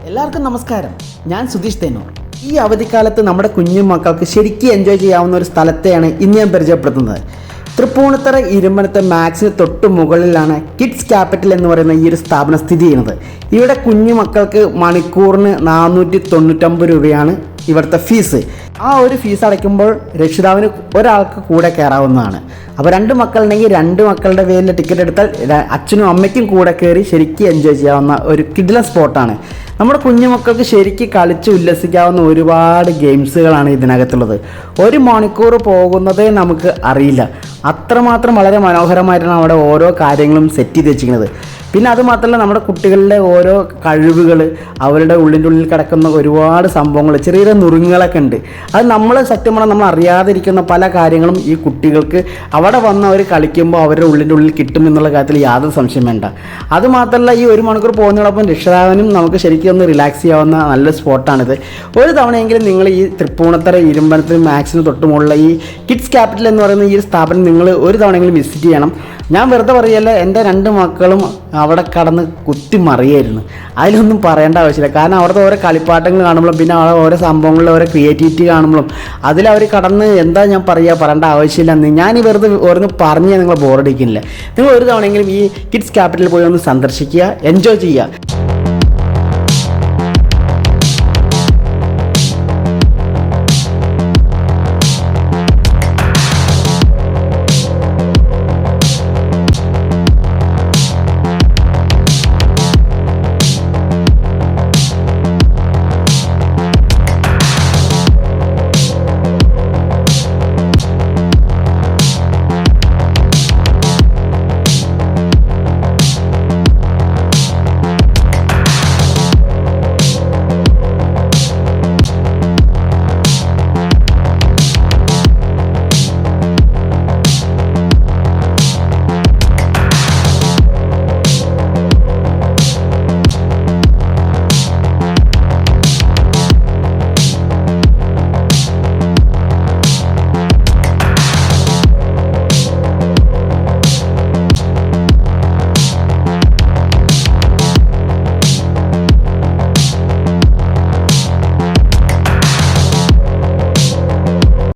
എല്ലാവർക്കും നമസ്കാരം. ഞാൻ സുധീഷ് തേനൂർ. ഈ അവധിക്കാലത്ത് നമ്മുടെ കുഞ്ഞു മക്കൾക്ക് ശരിക്കും എൻജോയ് ചെയ്യാവുന്ന ഒരു സ്ഥലത്തെയാണ് ഇന്ന് ഞാൻ പരിചയപ്പെടുത്തുന്നത്. തൃപ്പൂണിത്തറ ഇരുമ്പനത്തെ മാക്സിന് തൊട്ട് മുകളിലാണ് കിഡ്സ് ക്യാപിറ്റൽ എന്ന് പറയുന്ന ഈ ഒരു സ്ഥാപനം സ്ഥിതി ചെയ്യുന്നത്. ഇവിടെ കുഞ്ഞു മക്കൾക്ക് മണിക്കൂറിന് 499 രൂപയാണ് ഇവിടുത്തെ ഫീസ്. ആ ഒരു ഫീസ് അടയ്ക്കുമ്പോൾ രക്ഷിതാവിന് ഒരാൾക്ക് കൂടെ കയറാവുന്നതാണ്. അപ്പോൾ 2 മക്കളുണ്ടെങ്കിൽ 2 മക്കളുടെ പേരിൽ ടിക്കറ്റ് എടുത്താൽ അച്ഛനും അമ്മയ്ക്കും കൂടെ കയറി ശരിക്കും എൻജോയ് ചെയ്യാവുന്ന ഒരു കിടിലൻ സ്പോട്ടാണ്. നമ്മുടെ കുഞ്ഞുമക്കൾക്ക് ശരിക്കും കളിച്ച് ഉല്ലസിക്കാവുന്ന ഒരുപാട് ഗെയിംസുകളാണ് ഇതിനകത്തുള്ളത്. 1 മണിക്കൂർ പോകുന്നതേ നമുക്ക് അറിയില്ല. അത്രമാത്രം വളരെ മനോഹരമായിട്ടാണ് അവിടെ ഓരോ കാര്യങ്ങളും സെറ്റ് ചെയ്ത് വെച്ചിരിക്കുന്നത്. പിന്നെ അതുമാത്രമല്ല, നമ്മുടെ കുട്ടികളുടെ ഓരോ കഴിവുകൾ, അവരുടെ ഉള്ളിൽ കിടക്കുന്ന ഒരുപാട് സംഭവങ്ങൾ, ചെറിയ ചെറിയ നുറുങ്ങുകളൊക്കെ ഉണ്ട്. അത് നമ്മൾ സത്യം പറഞ്ഞാൽ നമ്മൾ അറിയാതിരിക്കുന്ന പല കാര്യങ്ങളും ഈ കുട്ടികൾക്ക് അവിടെ വന്ന് അവർ കളിക്കുമ്പോൾ അവരുടെ ഉള്ളിൽ കിട്ടുമെന്നുള്ള കാര്യത്തിൽ യാതൊരു സംശയം വേണ്ട. അതുമാത്രമല്ല, ഈ 1 മണിക്കൂർ പോകുന്നതോടൊപ്പം രക്ഷിതാവിനും നമുക്ക് ശരിക്കും ഒന്ന് റിലാക്സ് ചെയ്യാവുന്ന നല്ല സ്പോട്ടാണിത്. ഒരു തവണയെങ്കിലും നിങ്ങൾ ഈ തൃപ്പൂണിത്തറ ഇരുമ്പനത്തിന് മാക്സിന് തൊട്ടുമുള്ള ഈ കിഡ്സ് ക്യാപിറ്റൽ എന്ന് പറയുന്ന ഈ സ്ഥാപനം നിങ്ങൾ ഒരു തവണയെങ്കിലും വിസിറ്റ് ചെയ്യണം. ഞാൻ വെറുതെ പറയല്ല, എൻ്റെ 2 മക്കളും അവിടെ കടന്ന് കുത്തി മറിയായിരുന്നു. അതിലൊന്നും പറയേണ്ട ആവശ്യമില്ല. കാരണം അവിടുത്തെ ഓരോ കളിപ്പാട്ടങ്ങൾ കാണുമ്പോഴും പിന്നെ അവിടെ ഓരോ സംഭവങ്ങളിൽ ഓരോ ക്രിയേറ്റിവിറ്റി കാണുമ്പോഴും അതിലവർ കടന്ന് എന്താ ഞാൻ പറയേണ്ട ആവശ്യമില്ല. ഞാൻ ഈ വെറുതെ ഓരോന്ന് പറഞ്ഞ് നിങ്ങൾ ബോറടിക്കുന്നില്ല. നിങ്ങൾ ഒരു തവണയെങ്കിലും ഈ കിഡ്സ് ക്യാപിറ്റലിൽ പോയി ഒന്ന് സന്ദർശിക്കുക, എൻജോയ് ചെയ്യുക.